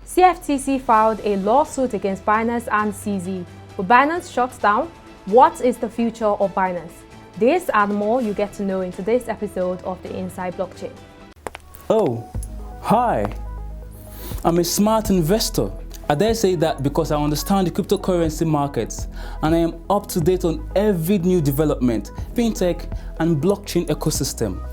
CFTC filed a lawsuit against Binance and CZ. Will Binance shut down? What is the future of Binance? This and more you get to know in today's episode of the Inside Blockchain. Oh, hi. I'm a smart investor. I dare say that because I understand the cryptocurrency markets and I am up to date on every new development, fintech and blockchain ecosystem.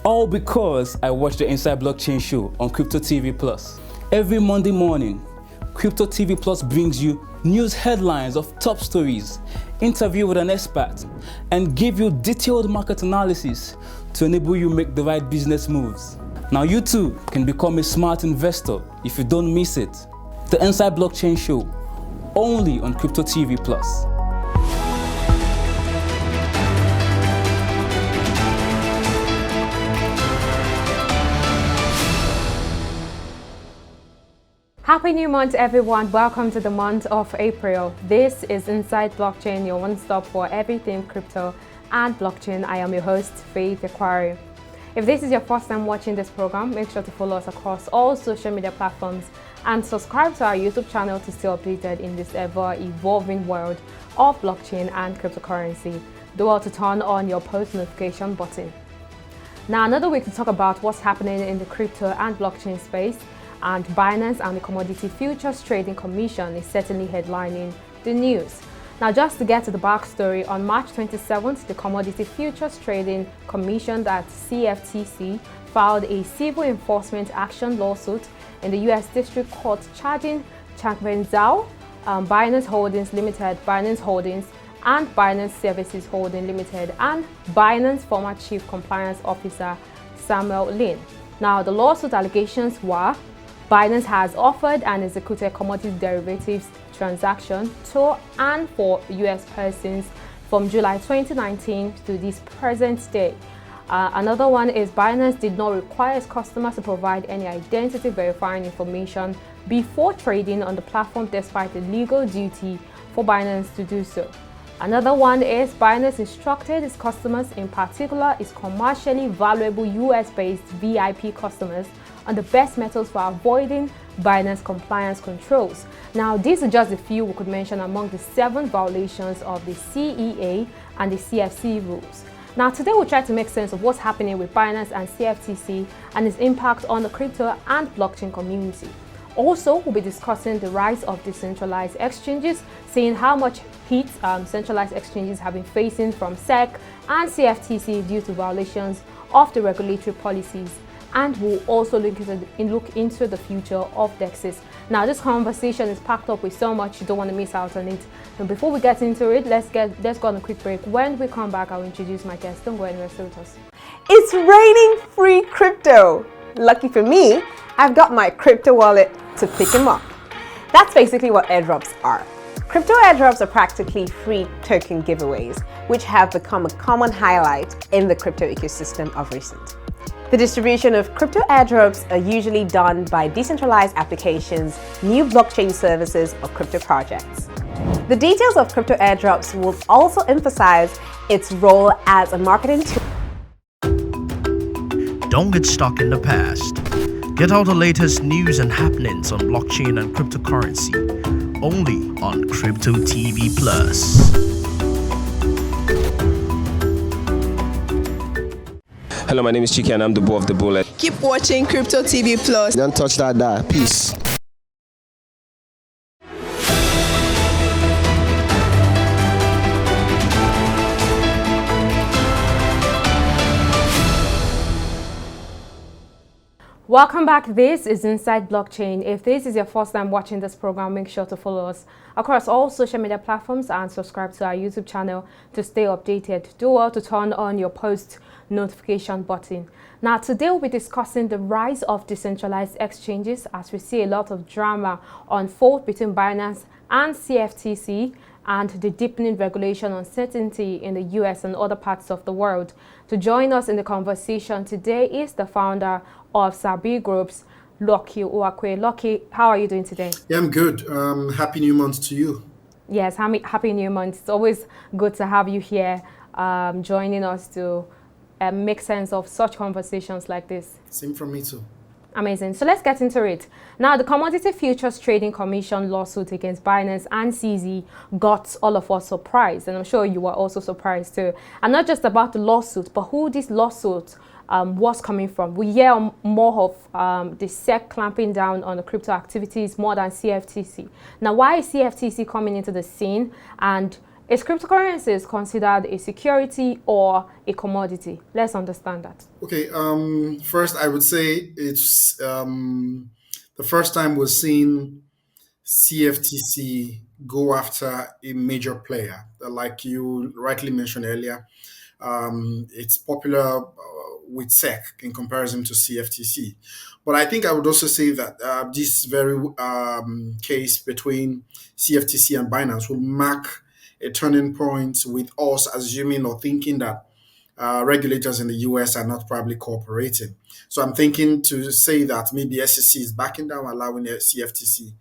All because I watch the Inside Blockchain show on Crypto TV Plus. Every Monday morning, Crypto TV Plus brings you news headlines of top stories, interview with an expert, and give you detailed market analysis to enable you make the right business moves. Now you too can become a smart investor if you don't miss it. The Inside Blockchain Show, only on Crypto TV Plus. Happy new month, everyone. Welcome to the month of April. This is Inside Blockchain, your one-stop for everything crypto and blockchain. I am your host, Faith Ekwari. If this is your first time watching this program, make sure to follow us across all social media platforms and subscribe to our YouTube channel to stay updated in this ever-evolving world of blockchain and cryptocurrency. Do well to turn on your post notification button. Now, another week to talk about what's happening in the crypto and blockchain space, and Binance and the Commodity Futures Trading Commission is certainly headlining the news. Now, just to get to the backstory, on March 27th, the Commodity Futures Trading Commission, at CFTC, filed a civil enforcement action lawsuit in the U.S. District Court charging Changpeng Zhao, Binance Holdings Limited, Binance Holdings, and Binance Services Holdings Limited, and Binance former Chief Compliance Officer Samuel Lin. Now, the lawsuit allegations were Binance has offered and executed commodity derivatives transactions to and for U.S. persons from July 2019 to this present day. Another one is Binance did not require its customers to provide any identity verifying information before trading on the platform despite the legal duty for Binance to do so. Another one is Binance instructed its customers, in particular its commercially valuable US-based VIP customers, on the best methods for avoiding Binance compliance controls. Now, these are just a few we could mention among the 7 violations of the CEA and the CFC rules. Now, today we'll try to make sense of what's happening with Binance and CFTC and its impact on the crypto and blockchain community. Also, we'll be discussing the rise of decentralized exchanges, seeing how much heat centralized exchanges have been facing from SEC and CFTC due to violations of the regulatory policies. And we'll also look into the future of DEXs. Now, this conversation is packed up with so much, you don't want to miss out on it. And before we get into it, let's go on a quick break. When we come back, I'll introduce my guest. Don't go anywhere, stay with us. It's raining free crypto. Lucky for me, I've got my crypto wallet to pick them up. That's basically what airdrops are. Crypto airdrops are practically free token giveaways, which have become a common highlight in the crypto ecosystem of recent. The distribution of crypto airdrops are usually done by decentralized applications, new blockchain services, or crypto projects. The details of crypto airdrops will also emphasize its role as a marketing tool. Don't get stuck in the past. Get all the latest news and happenings on blockchain and cryptocurrency, only on Crypto TV Plus. Hello, my name is Chiki and I'm the boy of the bullet. Keep watching Crypto TV Plus. Don't touch that dial. Peace. Welcome back. This is Inside Blockchain. If this is your first time watching this program, make sure to follow us across all social media platforms and subscribe to our YouTube channel to stay updated. Do well to turn on your post notification button. Now, today we'll be discussing the rise of decentralized exchanges as we see a lot of drama unfold between Binance and CFTC and the deepening regulation uncertainty in the US and other parts of the world. To join us in the conversation today is the founder of Sabi Group's Lucky Uwakwe. Lucky, how are you doing today? Yeah, I'm good. Happy new month to you. Yes, happy new month. It's always good to have you here joining us to make sense of such conversations like this. Same from me too. Amazing. So let's get into it. Now, the Commodity Futures Trading Commission lawsuit against Binance and CZ got all of us surprised, and I'm sure you were also surprised too. And not just about the lawsuit, but who this lawsuit was coming from. We hear more of the SEC clamping down on the crypto activities more than CFTC. Now, why is CFTC coming into the scene, and is cryptocurrencies considered a security or a commodity? Let's understand that. Okay, first I would say it's the first time we're seeing CFTC go after a major player. Like you rightly mentioned earlier, it's popular with SEC in comparison to CFTC. But I think I would also say that this very case between CFTC and Binance will mark a turning point with us assuming or thinking that regulators in the US are not probably cooperating. So I'm thinking to say that maybe SEC is backing down, allowing the CFTC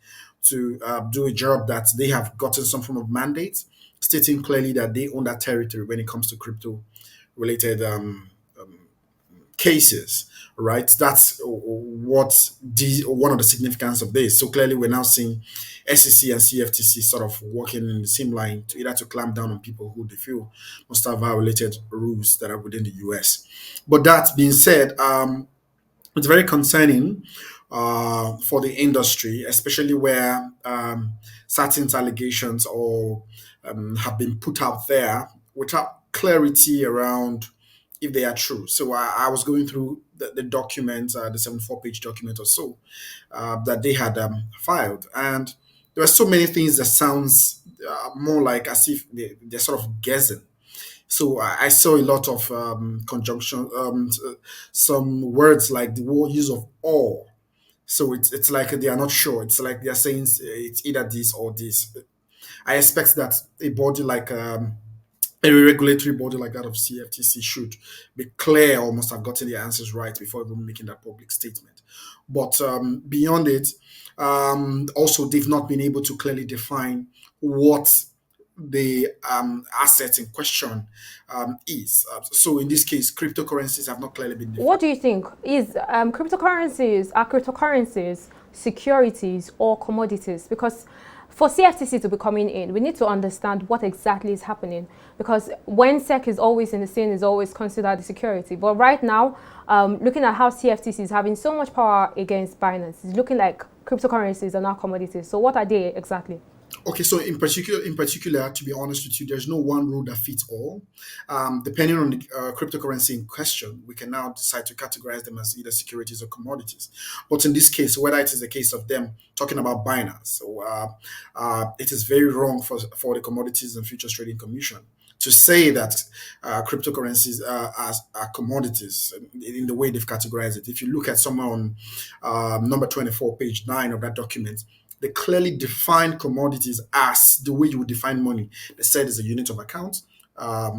to do a job that they have gotten some form of mandate, stating clearly that they own that territory when it comes to crypto related cases, right? That's what one of the significance of this. So clearly, we're now seeing SEC and CFTC sort of working in the same line to either to clamp down on people who they feel must have violated rules that are within the US. But that being said, it's very concerning for the industry, especially where certain allegations or have been put out there without clarity around if they are true. So I was going through the document, the 74-page document or so that they had filed, and there were so many things that sounds more like as if they're sort of guessing. So I saw a lot of conjunction, some words like the word use of "or." So it's like they are not sure. It's like they are saying it's either this or this. I expect that a body like a regulatory body like that of CFTC should be clear or must have gotten the answers right before even making that public statement. But beyond it, also they've not been able to clearly define what the asset in question is. So in this case, cryptocurrencies have not clearly been defined. What do you think? Is cryptocurrencies securities or commodities? Because for CFTC to be coming in, we need to understand what exactly is happening. Because when SEC is always in the scene, is always considered a security. But right now, looking at how CFTC is having so much power against Binance, it's looking like cryptocurrencies are now commodities. So what are they exactly? Okay, so in particular, to be honest with you, there's no one rule that fits all. Depending on the cryptocurrency in question, we can now decide to categorize them as either securities or commodities. But in this case, whether it is the case of them talking about Binance, so it is very wrong for the Commodities and Futures Trading Commission to say that cryptocurrencies are commodities in the way they've categorized it. If you look at somewhere on number 24, page 9 of that document, they clearly define commodities as the way you would define money. They said it's a unit of account,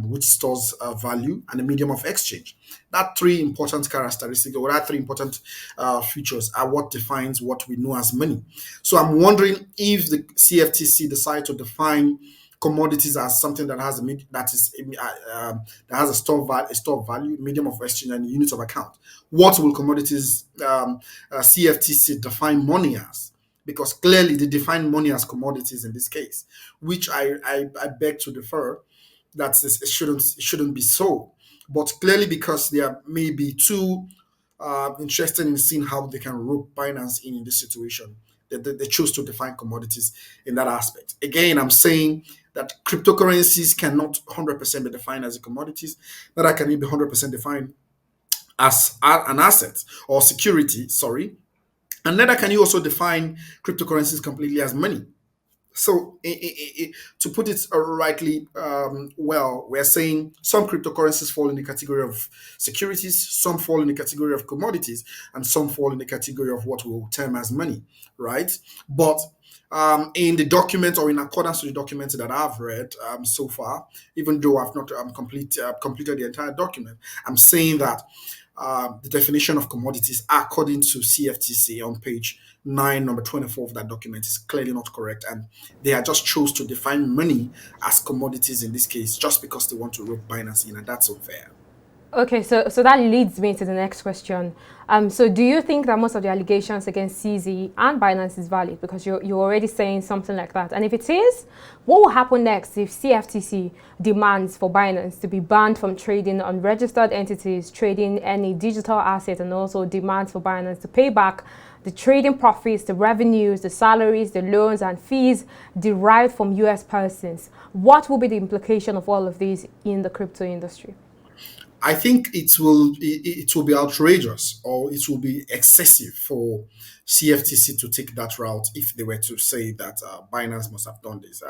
which stores value, and a medium of exchange. That three important characteristics, or that three important features, are what defines what we know as money. So I'm wondering if the CFTC decide to define commodities as something that has a store value, medium of exchange, and units of account. What will commodities CFTC define money as? Because clearly they define money as commodities in this case, which I beg to defer that it shouldn't be so. But clearly, because they are maybe too interested in seeing how they can rope Binance in this situation, they choose to define commodities in that aspect. Again, I'm saying that cryptocurrencies cannot 100% be defined as a commodities, that can be 100% defined as an asset or security, sorry. And neither can you also define cryptocurrencies completely as money. So to put it rightly, well, we're saying some cryptocurrencies fall in the category of securities, some fall in the category of commodities, and some fall in the category of what we'll term as money, right? But in the document, or in accordance with the documents that I've read so far, even though I've not completed the entire document, I'm saying that the definition of commodities, according to CFTC on page 9, number 24 of that document, is clearly not correct. And they are just chose to define money as commodities in this case, just because they want to rope Binance in, and that's unfair. Okay, so that leads me to the next question. So do you think that most of the allegations against CZ and Binance is valid? Because you're already saying something like that. And if it is, what will happen next if CFTC demands for Binance to be banned from trading on registered entities, trading any digital asset, and also demands for Binance to pay back the trading profits, the revenues, the salaries, the loans and fees derived from US persons? What will be the implication of all of these in the crypto industry? I think it will be outrageous, or it will be excessive for CFTC to take that route if they were to say that Binance must have done this.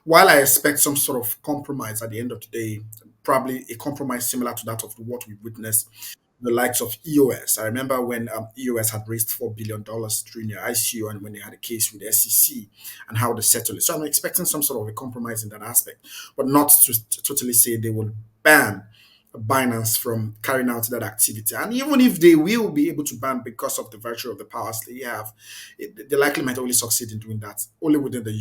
While I expect some sort of compromise at the end of the day, probably a compromise similar to that of what we witnessed the likes of EOS. I remember when EOS had raised $4 billion during their ICO and when they had a case with the SEC and how they settled it. So I'm expecting some sort of a compromise in that aspect, but not to totally say they will ban Binance from carrying out that activity. And even if they will be able to ban because of the virtue of the powers they have, they likely might only succeed in doing that only within the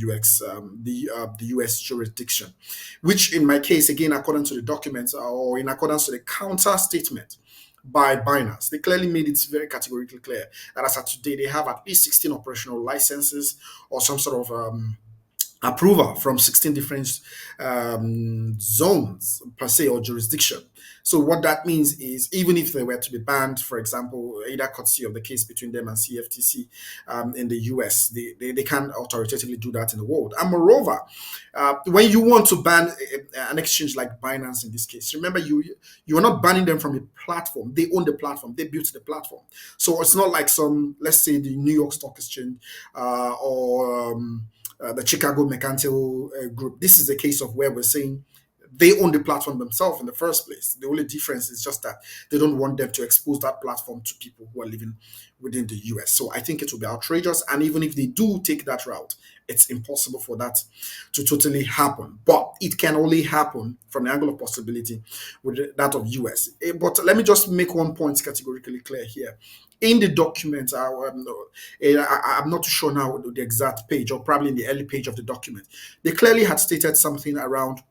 the US jurisdiction, which in my case, again, according to the documents or in accordance to the counter statement by Binance, they clearly made it very categorically clear that as of today, they have at least 16 operational licenses or some sort of approval from 16 different zones per se or jurisdiction. So what that means is even if they were to be banned, for example, either courtesy of the case between them and CFTC in the US, they can authoritatively do that in the world. And moreover, when you want to ban an exchange like Binance in this case, remember you are not banning them from a platform. They own the platform. They built the platform. So it's not like some, let's say, the New York Stock Exchange or the Chicago Mercantile Group. This is a case of where we're saying they own the platform themselves in the first place. The only difference is just that they don't want them to expose that platform to people who are living within the US. So I think it will be outrageous. And even if they do take that route, it's impossible for that to totally happen. But it can only happen from the angle of possibility with that of US. But let me just make one point categorically clear here. In the document, I'm not too sure now the exact page, or probably in the early page of the document, they clearly had stated something around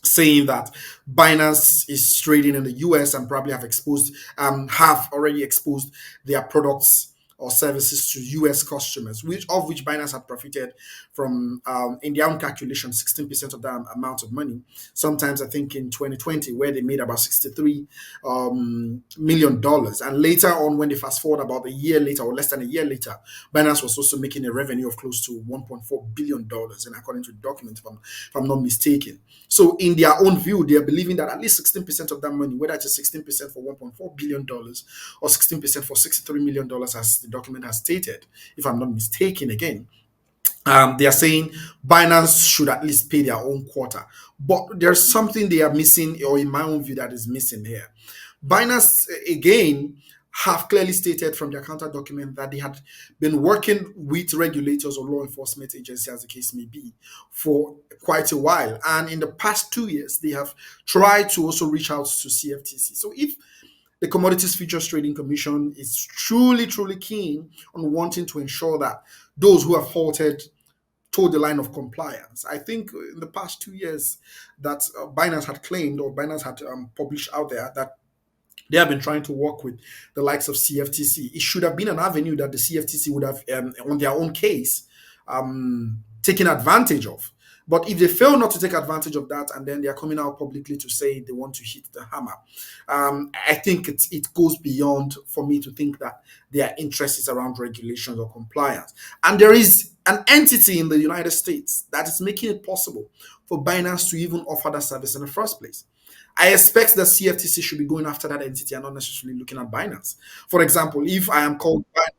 saying that Binance is trading in the US and probably have already exposed their products or services to US customers, which Binance had profited from in their own calculation, 16% of that amount of money. Sometimes I think in 2020, where they made about $63 million. And later on, when they fast forward about a year later or less than a year later, Binance was also making a revenue of close to $1.4 billion, and according to the document, if I'm not mistaken. So in their own view, they are believing that at least 16% of that money, whether it's 16% for $1.4 billion or 16% for $63 million, as the document has stated, if I'm not mistaken again, they are saying Binance should at least pay their own quota. But there's something they are missing, or in my own view, that is missing here. Binance, again, have clearly stated from their counter document that they had been working with regulators or law enforcement agencies, as the case may be, for quite a while. And in the past 2 years, they have tried to also reach out to CFTC. So if the Commodities Futures Trading Commission is truly, truly keen on wanting to ensure that those who have halted toe the line of compliance. I think in the past 2 years that Binance had claimed, or Binance had published out there, that they have been trying to work with the likes of CFTC. It should have been an avenue that the CFTC would have, on their own case, taken advantage of. But if they fail not to take advantage of that, and then they are coming out publicly to say they want to hit the hammer, I think it goes beyond for me to think that their interest is around regulations or compliance. And there is an entity in the United States that is making it possible for Binance to even offer that service in the first place. I expect the CFTC should be going after that entity and not necessarily looking at Binance. For example, if I am called Binance,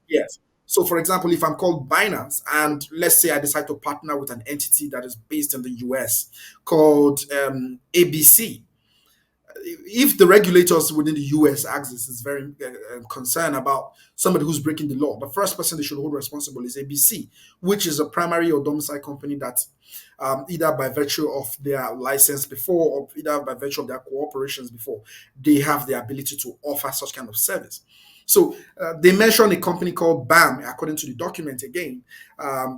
yes. So, for example, if I'm called Binance and let's say I decide to partner with an entity that is based in the US called ABC, if the regulators within the US axis is very concerned about somebody who's breaking the law, the first person they should hold responsible is ABC, which is a primary or domicile company that either by virtue of their license before or either by virtue of their cooperations before, they have the ability to offer such kind of service. So they mentioned a company called BAM, according to the document again,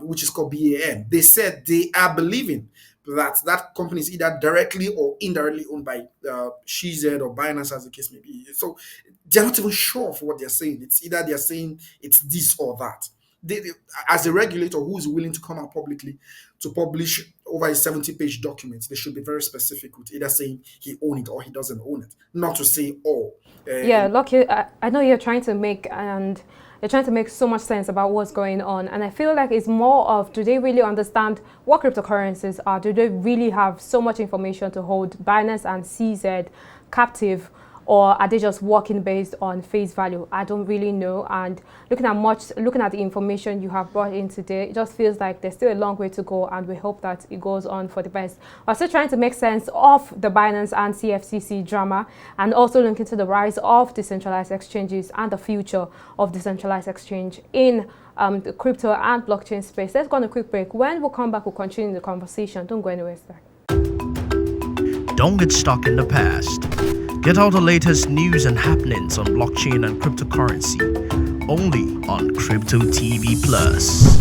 which is called BAM. They said they are believing that company is either directly or indirectly owned by SHZ or Binance, as the case may be. So they're not even sure of what they're saying. It's either they're saying it's this or that. As a regulator who is willing to come out publicly to publish over a 70-page document, they should be very specific with either saying he owns it or he doesn't own it, not to say all. Yeah, Lucky, I know you're trying to make so much sense about what's going on, and I feel like it's more of, do they really understand what cryptocurrencies are? Do they really have so much information to hold Binance and CZ captive, or are they just working based on face value? I don't really know. And looking at the information you have brought in today, it just feels like there's still a long way to go, and we hope that it goes on for the best. We're still trying to make sense of the Binance and CFTC drama, and also look into the rise of decentralized exchanges and the future of decentralized exchange in the crypto and blockchain space. Let's go on a quick break. When we come back, we'll continue the conversation. Don't go anywhere, sir. Don't get stuck in the past. Get all the latest news and happenings on blockchain and cryptocurrency only on Crypto TV Plus.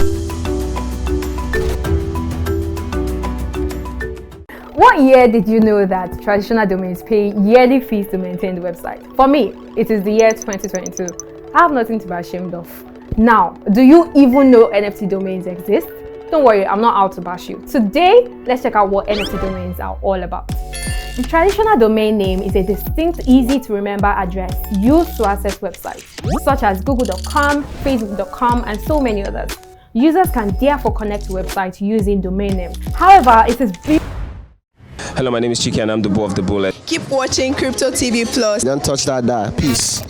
What year did you know that traditional domains pay yearly fees to maintain the website? For me, it is the year 2022. I have nothing to be ashamed of. Now, do you even know NFT domains exist? Don't worry, I'm not out to bash you. Today, let's check out what NFT domains are all about. The traditional domain name is a distinct, easy to remember address used to access websites, such as google.com, facebook.com, and so many others. Users can therefore connect to websites using domain names. However, it is Hello, my name is Chiki and I'm the boy of the bullet. Keep watching Crypto TV Plus. Don't touch that. Peace.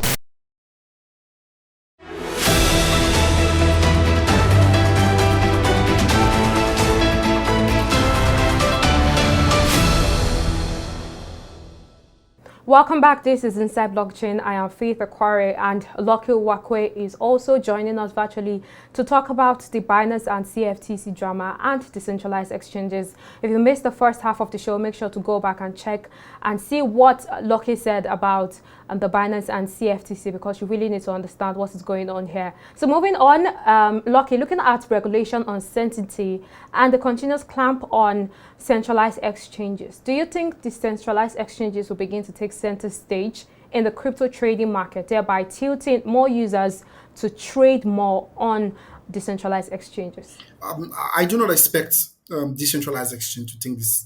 Welcome back. This is Inside Blockchain. I am Faith Akwari, and Lucky Wakwe is also joining us virtually to talk about the Binance and CFTC drama and decentralized exchanges. If you missed the first half of the show, make sure to go back and check and see what Lucky said about the Binance and CFTC, because you really need to understand what is going on here. So moving on, Lucky, looking at regulation uncertainty and the continuous clamp on centralized exchanges, do you think decentralized exchanges will begin to take center stage in the crypto trading market, thereby tilting more users to trade more on decentralized exchanges? I do not expect decentralized exchange to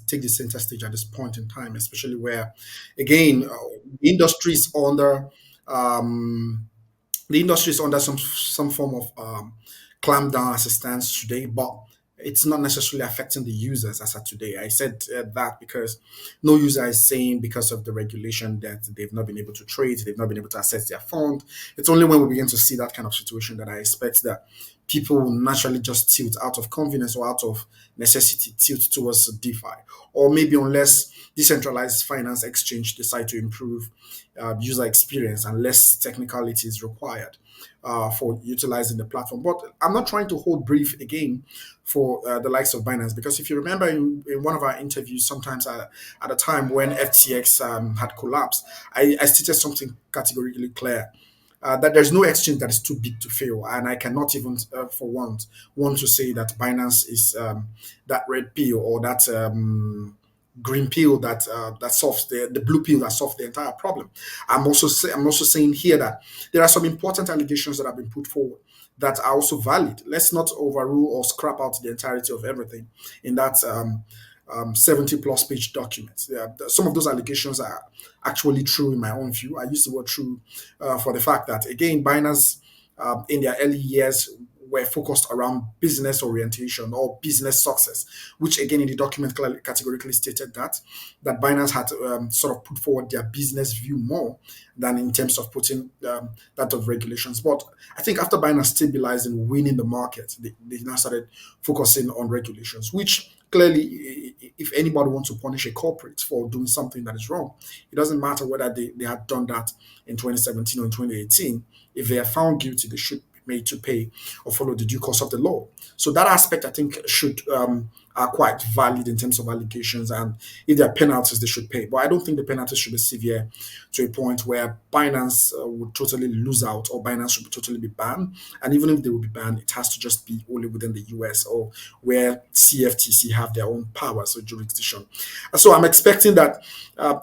take the center stage at this point in time, especially where, again, the industry is under some form of clampdown as it stands today, but it's not necessarily affecting the users as of today. I said that because no user is saying because of the regulation that they've not been able to trade, they've not been able to access their fund. It's only when we begin to see that kind of situation that I expect that people will naturally just tilt out of convenience or out of necessity, tilt towards DeFi. Or maybe unless decentralized finance exchange decide to improve user experience and less technicality is required for utilizing the platform. But I'm not trying to hold brief again for the likes of Binance, because if you remember in one of our interviews, sometimes at a time when FTX had collapsed, I stated something categorically clear. That there's no exchange that is too big to fail, and I cannot even, for once, want to say that Binance is that red pill or that green pill that solves the blue pill that solves the entire problem. I'm also saying here that there are some important allegations that have been put forward that are also valid. Let's not overrule or scrap out the entirety of everything in that 70 plus page documents. Some of those allegations are actually true in my own view. I use the word true for the fact that, again, Binance in their early years were focused around business orientation or business success, which again in the document categorically stated that Binance had sort of put forward their business view more than in terms of putting that of regulations. But I think after Binance stabilized and winning the market, they now started focusing on regulations, which clearly, if anybody wants to punish a corporate for doing something that is wrong, it doesn't matter whether they had done that in 2017 or in 2018. If they are found guilty, they should made to pay or follow the due course of the law. So that aspect, I think, should are quite valid in terms of allegations, and if there are penalties, they should pay. But I don't think the penalties should be severe to a point where Binance would totally lose out, or Binance should totally be banned. And even if they will be banned, it has to just be only within the US, or where CFTC have their own powers or jurisdiction. And so I'm expecting that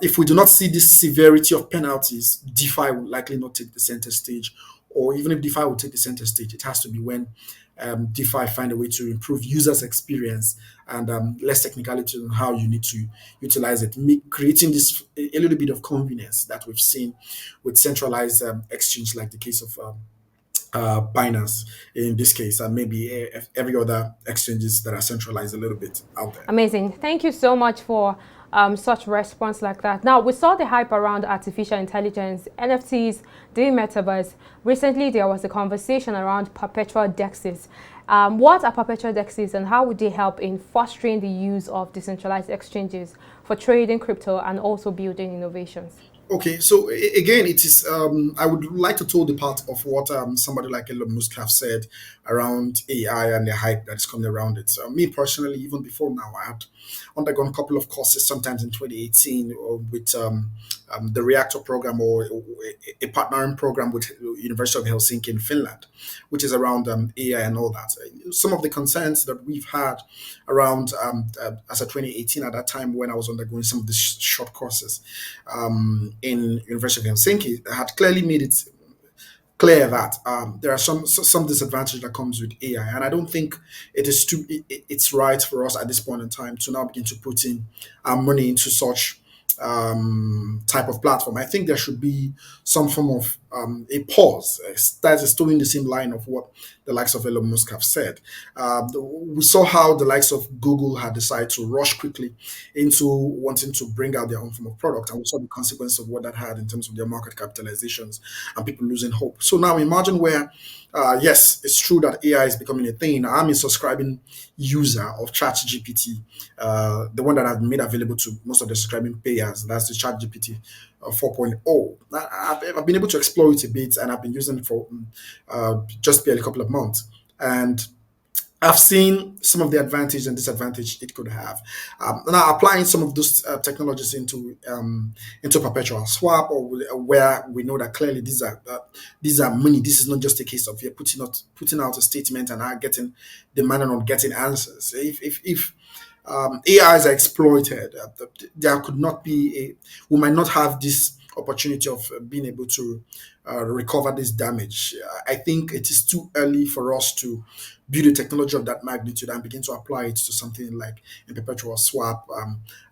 if we do not see this severity of penalties, DeFi will likely not take the center stage. Or even if DeFi will take the center stage, it has to be when DeFi find a way to improve users' experience and less technicality on how you need to utilize it, creating this a little bit of convenience that we've seen with centralized exchange, like the case of Binance in this case, and maybe every other exchanges that are centralized a little bit out there. Amazing. Thank you so much for such response like that. Now, we saw the hype around artificial intelligence, NFTs, the metaverse. Recently, there was a conversation around perpetual DEXs. What are perpetual DEXs, and how would they help in fostering the use of decentralized exchanges for trading crypto and also building innovations? Okay, so again, it is. I would like to toe the part of what somebody like Elon Musk have said around AI and the hype that is coming around it. So me personally, even before now, I had undergone a couple of courses, sometimes in 2018, with the Reactor program, or a partnering program with University of Helsinki in Finland, which is around AI and all that. Some of the concerns that we've had around as of 2018, at that time when I was undergoing some of the short courses in University of Helsinki, had clearly made it clear that there are some disadvantage that comes with AI, and I don't think it's right for us at this point in time to now begin to put in our money into such type of platform. I think there should be some form of a pause that is still in the same line of what the likes of Elon Musk have said. We saw how the likes of Google had decided to rush quickly into wanting to bring out their own form of product, and we saw the consequence of what that had in terms of their market capitalizations and people losing hope. So now imagine where, yes, it's true that AI is becoming a thing. I'm a subscribing user of ChatGPT, the one that I've made available to most of the subscribing payers. That's the ChatGPT 4.0. I've been able to explore it a bit, and I've been using it for just barely a couple of months. And I've seen some of the advantage and disadvantage it could have. Now, applying some of those technologies into perpetual swap, or where we know that clearly these are money. This is not just a case of you're putting out a statement and are getting demanding on getting answers. If AIs are exploited, there could not be we might not have this opportunity of being able to recover this damage. I think it is too early for us to build a technology of that magnitude and begin to apply it to something like a perpetual swap,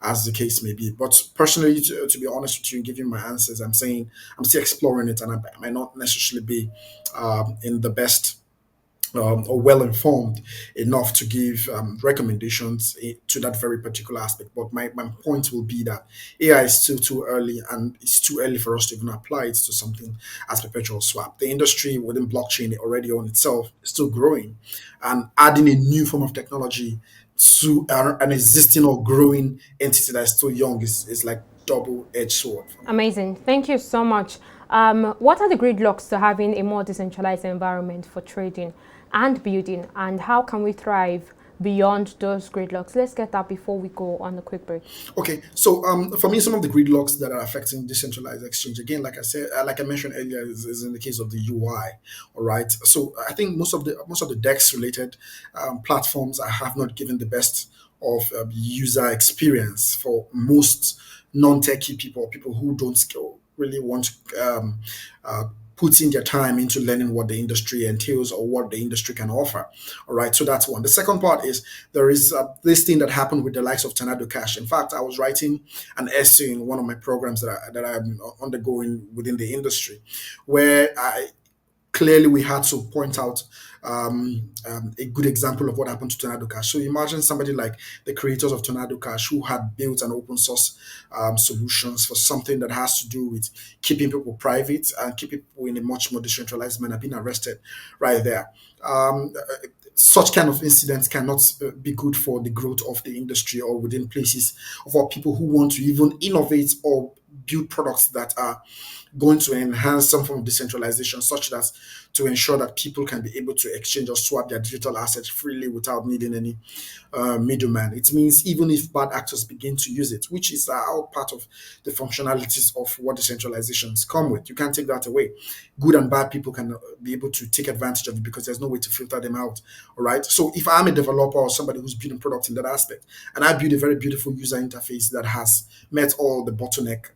as the case may be. But personally, to be honest with you and giving my answers, I'm saying I'm still exploring it, and I might not necessarily be in the best or well informed enough to give recommendations to that very particular aspect. But my point will be that AI is still too early, and it's too early for us to even apply it to something as perpetual swap. The industry within blockchain already on itself is still growing, and adding a new form of technology to an existing or growing entity that is still young is like double-edged sword. Amazing. Thank you so much. What are the gridlocks to having a more decentralized environment for trading and building, and how can we thrive beyond those gridlocks? Let's get that before we go on a quick break. Okay, so for me, some of the gridlocks that are affecting decentralized exchange, again, like I said, like I mentioned earlier, is in the case of the UI. All right, so I think most of the DEX related platforms have not given the best of user experience for most non-techie people who don't really want to putting their time into learning what the industry entails or what the industry can offer. All right, so that's one. The second part is there is this thing that happened with the likes of Tornado Cash. In fact, I was writing an essay in one of my programs that I'm undergoing within the industry, where clearly we had to point out a good example of what happened to Tornado Cash. So imagine somebody like the creators of Tornado Cash, who had built an open source solutions for something that has to do with keeping people private and keeping people in a much more decentralized manner, being arrested right there. Such kind of incidents cannot be good for the growth of the industry or within places for people who want to even innovate or build products that are going to enhance some form of decentralization, such that to ensure that people can be able to exchange or swap their digital assets freely without needing any middleman. It means even if bad actors begin to use it, which is all part of the functionalities of what decentralizations come with, you can't take that away. Good and bad people can be able to take advantage of it because there's no way to filter them out. All right. So if I'm a developer or somebody who's building product in that aspect, and I build a very beautiful user interface that has met all the bottleneck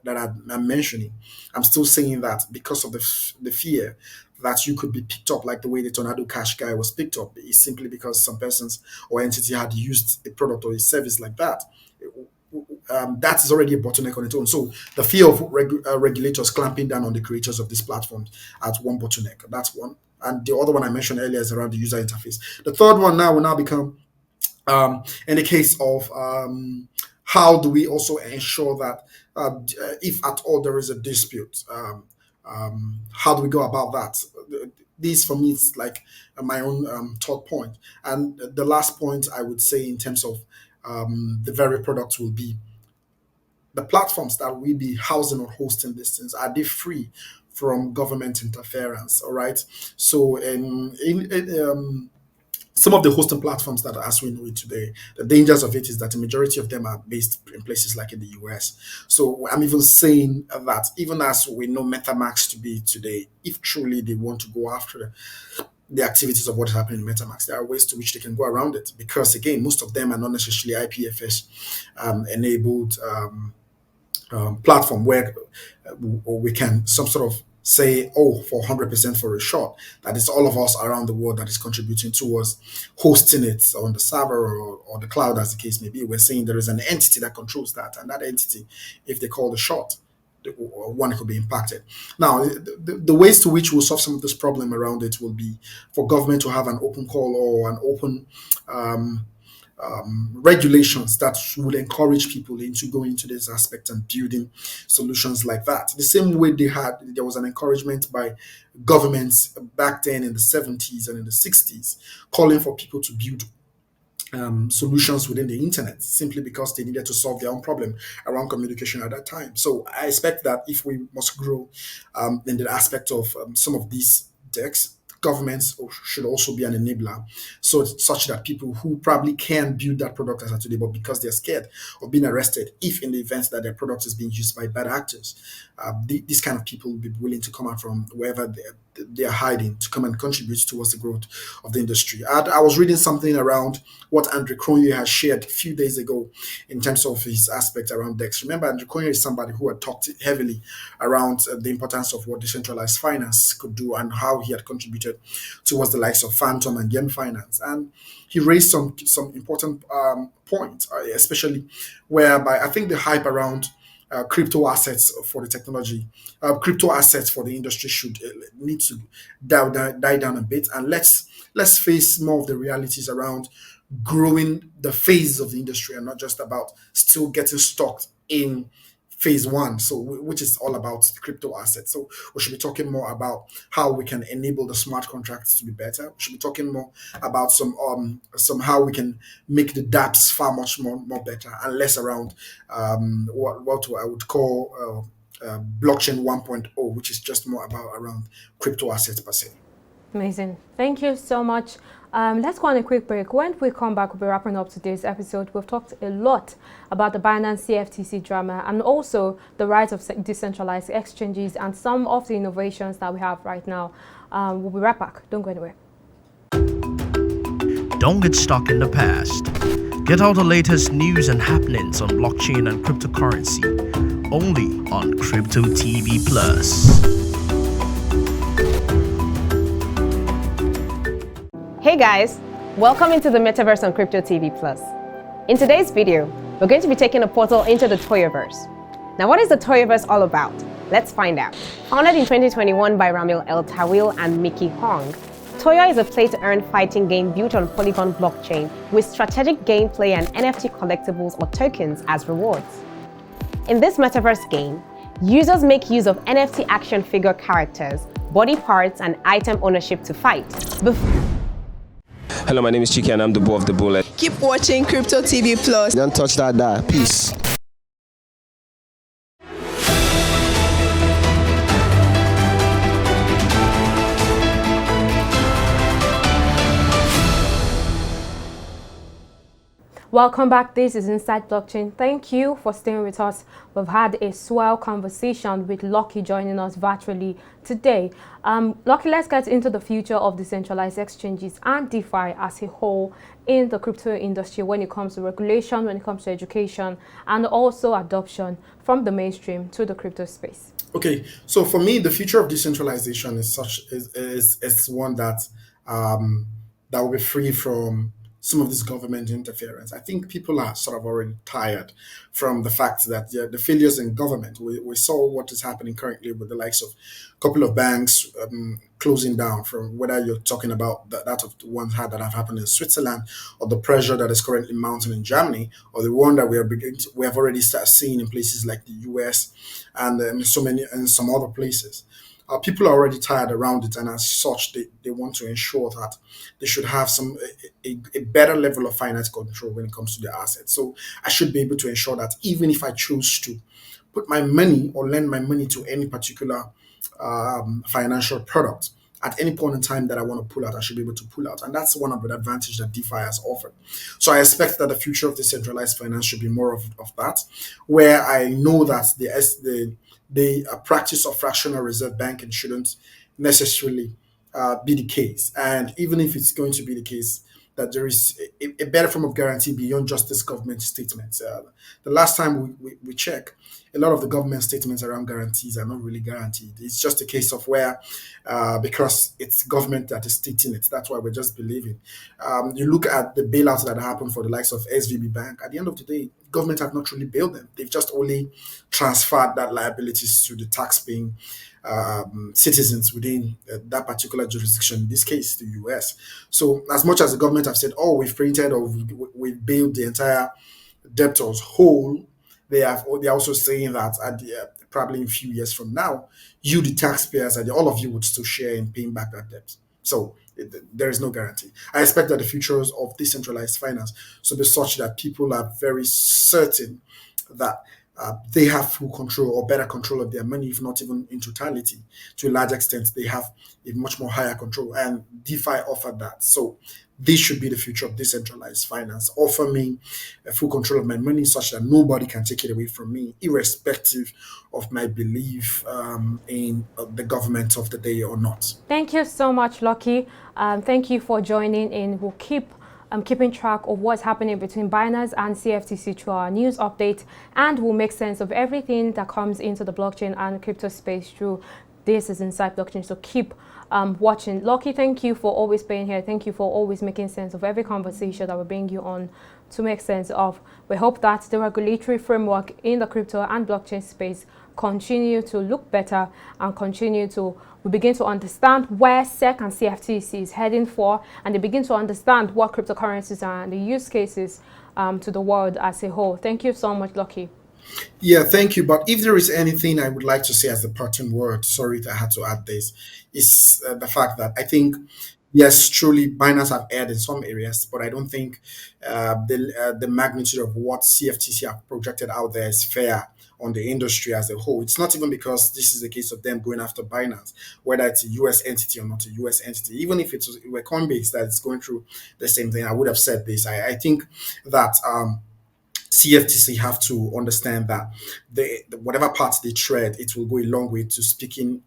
that I'm mentioning, I'm still saying that because of the fear that you could be picked up like the way the Tornado Cash guy was picked up is simply because some persons or entity had used a product or a service like that. That is already a bottleneck on its own. So the fear of regulators clamping down on the creators of these platforms at one bottleneck. That's one. And the other one I mentioned earlier is around the user interface. The third one now will now become in the case of how do we also ensure that if at all there is a dispute, how do we go about that? This for me is like my own third point. And the last point I would say in terms of the very products will be the platforms that we be housing or hosting these things. Are they free from government interference? All right. So some of the hosting platforms that, as we know it today, the dangers of it is that the majority of them are based in places like in the US. So I'm even saying that even as we know MetaMask to be today, if truly they want to go after the activities of what is happening in MetaMask, there are ways to which they can go around it. Because again, most of them are not necessarily IPFS enabled platform where we can some sort of say, oh, for 100% for a shot, that is all of us around the world that is contributing towards hosting it on the server or the cloud, as the case may be. We're saying there is an entity that controls that, and that entity, if they call the shot, one could be impacted. Now, the ways to which we'll solve some of this problem around it will be for government to have an open call or an open regulations that would encourage people into going into this aspect and building solutions like that. The same way there was an encouragement by governments back then in the 70s and in the 60s calling for people to build solutions within the internet simply because they needed to solve their own problem around communication at that time. So I expect that if we must grow in the aspect of some of these decks, governments should also be an enabler, so such that people who probably can build that product as of today, but because they're scared of being arrested, if in the event that their product is being used by bad actors, these kind of people will be willing to come out from wherever they are hiding to come and contribute towards the growth of the industry. I was reading something around what Andrew Cronje has shared a few days ago in terms of his aspect around DEX. Remember, Andrew Cronje is somebody who had talked heavily around the importance of what decentralized finance could do and how he had contributed towards the likes of Phantom and Yen Finance. And he raised some important points, especially whereby I think the hype around crypto assets for the technology, crypto assets for the industry should need to die down a bit, and let's face more of the realities around growing the phase of the industry and not just about still getting stuck in phase one, so which is all about crypto assets. So we should be talking more about how we can enable the smart contracts to be better. We should be talking more about some how we can make the dApps far much more better and less around what I would call blockchain 1.0, which is just more about around crypto assets per se. Amazing. Thank you so much. Let's go on a quick break. When we come back, we'll be wrapping up today's episode. We've talked a lot about the Binance CFTC drama and also the rise of decentralized exchanges and some of the innovations that we have right now. We'll be right back. Don't go anywhere. Don't get stuck in the past. Get all the latest news and happenings on blockchain and cryptocurrency only on Crypto TV Plus. Hey guys, welcome into the Metaverse on Crypto TV Plus. In today's video, we're going to be taking a portal into the Toyoverse. Now, what is the Toyoverse all about? Let's find out. Founded in 2021 by Ramil El Tawil and Mickey Hong, Toyo is a play-to-earn fighting game built on Polygon blockchain with strategic gameplay and NFT collectibles or tokens as rewards. In this Metaverse game, users make use of NFT action figure characters, body parts, and item ownership to fight. Hello, my name is Chiki and I'm the Bull of the Bullet. Keep watching Crypto TV Plus. Don't touch that. Peace. Welcome back. This is Inside Blockchain. Thank you for staying with us. We've had a swell conversation with Lucky joining us virtually today. Lucky, let's get into the future of decentralized exchanges and DeFi as a whole in the crypto industry when it comes to regulation, when it comes to education, and also adoption from the mainstream to the crypto space. Okay, so for me, the future of decentralization is one that will be free from some of this government interference. I think people are sort of already tired from the fact that the failures in government. We saw what is happening currently with the likes of a couple of banks closing down, from whether you're talking about that of the ones that have happened in Switzerland, or the pressure that is currently mounting in Germany, or the one that we have already started seeing in places like the US and some other places. People are already tired around it, and as such, they want to ensure that they should have a better level of finance control when it comes to their assets. So I should be able to ensure that even if I choose to put my money or lend my money to any particular financial product at any point in time that I want to pull out, I should be able to pull out. And that's one of the advantages that DeFi has offered. So I expect that the future of decentralized finance should be more of that, where I know that the practice of fractional reserve banking shouldn't necessarily be the case. And even if it's going to be the case, that there is a better form of guarantee beyond just this government statements. The last time we check, a lot of the government statements around guarantees are not really guaranteed. It's just a case of where, because it's government that is stating it, that's why we're just believing. You look at the bailouts that happened for the likes of SVB Bank. At the end of the day, government have not really bailed them. They've just only transferred that liabilities to the tax-paying citizens within that particular jurisdiction, in this case, the US. So as much as the government have said, oh, we've printed or we've bailed the entire debtors whole, they're also saying that probably in a few years from now, you, the taxpayers, and all of you would still share in paying back that debt. So there is no guarantee. I expect that the futures of decentralized finance should be such that people are very certain that they have full control or better control of their money, if not even in totality. To a large extent, they have a much more higher control, and DeFi offered that. So this should be the future of decentralized finance. Offer me a full control of my money such that nobody can take it away from me, irrespective of my belief in the government of the day or not. Thank you so much, Lucky. Thank you for joining in. We'll keep keeping track of what's happening between Binance and CFTC through our news update, and we'll make sense of everything that comes into the blockchain and crypto space through This is Inside Blockchain. So keep watching. Lucky, thank you for always being here. Thank you for always making sense of every conversation that we bring you on to make sense of. We hope that the regulatory framework in the crypto and blockchain space continue to look better and we begin to understand where SEC and CFTC is heading for, and they begin to understand what cryptocurrencies are and the use cases to the world as a whole. Thank you so much, Lucky. Yeah, thank you. But if there is anything I would like to say as the parting word, sorry that I had to add this, is the fact that I think, yes, truly, Binance have erred in some areas, but I don't think the magnitude of what CFTC have projected out there is fair on the industry as a whole. It's not even because this is a case of them going after Binance, whether it's a US entity or not a US entity. Even if it were Coinbase that is going through the same thing, I would have said this. I think that CFTC have to understand that whatever parts they tread, it will go a long way to speaking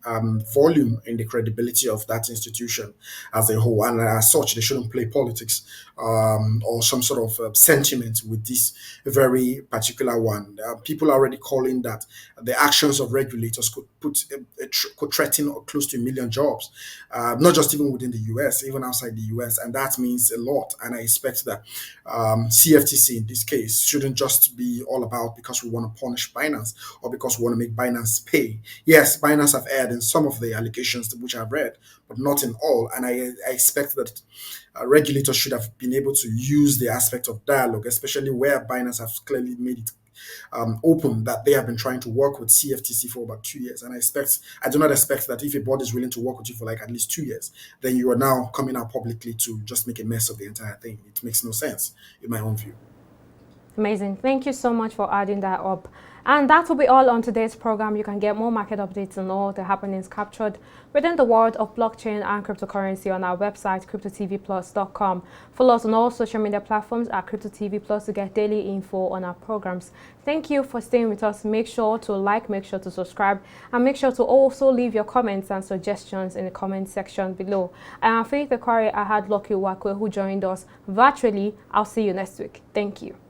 volume in the credibility of that institution as a whole. And as such, they shouldn't play politics or some sort of sentiment with this very particular one. People are already calling that the actions of regulators could threaten or close to 1 million jobs, not just even within the US, even outside the US. And that means a lot. And I expect that CFTC in this case shouldn't just be all about because we want to punish Binance or because we want to make Binance pay. Yes, Binance have erred in some of the allegations which I've read, but not in all. And I expect that regulators should have been able to use the aspect of dialogue, especially where Binance have clearly made it open that they have been trying to work with CFTC for about 2 years. And I do not expect that if a board is willing to work with you for like at least 2 years, then you are now coming out publicly to just make a mess of the entire thing. It makes no sense in my own view. Amazing. Thank you so much for adding that up. And that will be all on today's program. You can get more market updates and all the happenings captured within the world of blockchain and cryptocurrency on our website, cryptotvplus.com. Follow us on all social media platforms at cryptotvplus to get daily info on our programs. Thank you for staying with us. Make sure to like, make sure to subscribe, and make sure to also leave your comments and suggestions in the comment section below. I am Faith Ekwari. I had Lucky Wakwe who joined us virtually. I'll see you next week. Thank you.